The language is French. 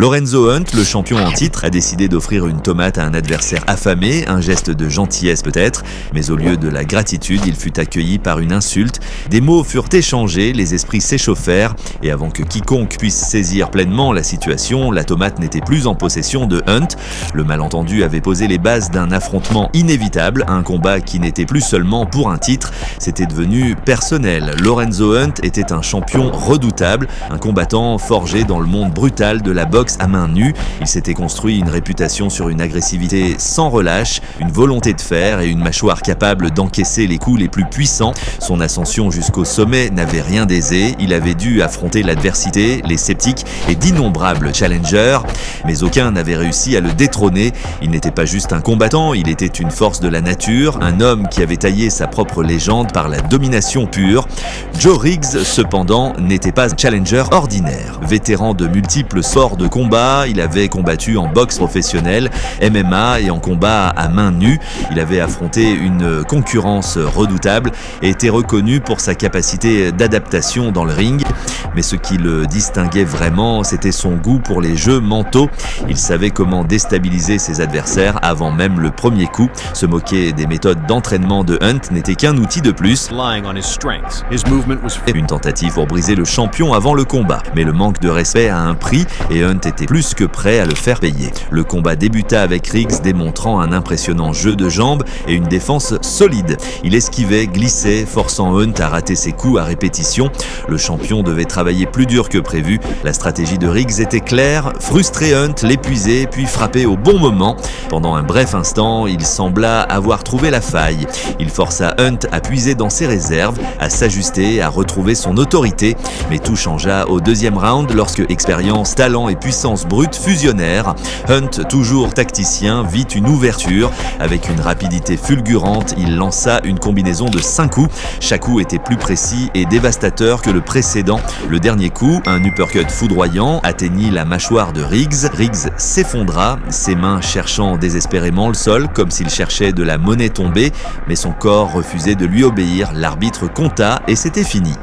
Lorenzo Hunt, le champion en titre, a décidé d'offrir une tomate à un adversaire affamé, un geste de gentillesse peut-être, mais au lieu de la gratitude, il fut accueilli par une insulte. Des mots furent échangés, les esprits s'échauffèrent, et avant que quiconque puisse saisir pleinement la situation, la tomate n'était plus en possession de Hunt. Le malentendu avait posé les bases d'un affrontement inévitable, un combat qui n'était plus seulement pour un titre, c'était devenu personnel. Lorenzo Hunt était un champion redoutable, un combattant forgé dans le monde brutal de la boxe à main nue. Il s'était construit une réputation sur une agressivité sans relâche, une volonté de fer et une mâchoire capable d'encaisser les coups les plus puissants. Son ascension jusqu'au sommet n'avait rien d'aisé. Il avait dû affronter l'adversité, les sceptiques et d'innombrables challengers, mais aucun n'avait réussi à le détrôner. Il n'était pas juste un combattant, il était une force de la nature, un homme qui avait taillé sa propre légende par la domination pure. Joe Riggs, cependant, n'était pas un challenger ordinaire. Vétéran de multiples sports de combat, il avait combattu en boxe professionnelle, MMA et en combat à main nue. Il avait affronté une concurrence redoutable et était reconnu pour sa capacité d'adaptation dans le ring. Mais ce qui le distinguait vraiment, c'était son goût pour les jeux mentaux. Il savait comment déstabiliser ses adversaires avant même le premier coup. Se moquer des méthodes d'entraînement de Hunt n'était qu'un outil de plus. Une tentative pour briser le champion avant le combat. Mais le manque de respect a un prix et Hunt était plus que prêt à le faire payer. Le combat débuta avec Riggs démontrant un impressionnant jeu de jambes et une défense solide. Il esquivait, glissait, forçant Hunt à rater ses coups à répétition. Le champion devait travailler plus dur que prévu. La stratégie de Riggs était claire, frustrer Hunt, l'épuiser, puis frapper au bon moment. Pendant un bref instant, il sembla avoir trouvé la faille. Il força Hunt à puiser dans ses réserves, à s'ajuster, à retrouver son autorité. Mais tout changea au deuxième round lorsque expérience, talent et puissance brute fusionnèrent. Hunt, toujours tacticien, vit une ouverture. Avec une rapidité fulgurante, il lança une combinaison de 5 coups. Chaque coup était plus précis et dévastateur que le précédent. Le dernier coup, un uppercut foudroyant, atteignit la mâchoire de Riggs. Riggs s'effondra, ses mains cherchant désespérément le sol, comme s'il cherchait de la monnaie tombée, mais son corps refusait de lui obéir. L'arbitre compta et c'était fini.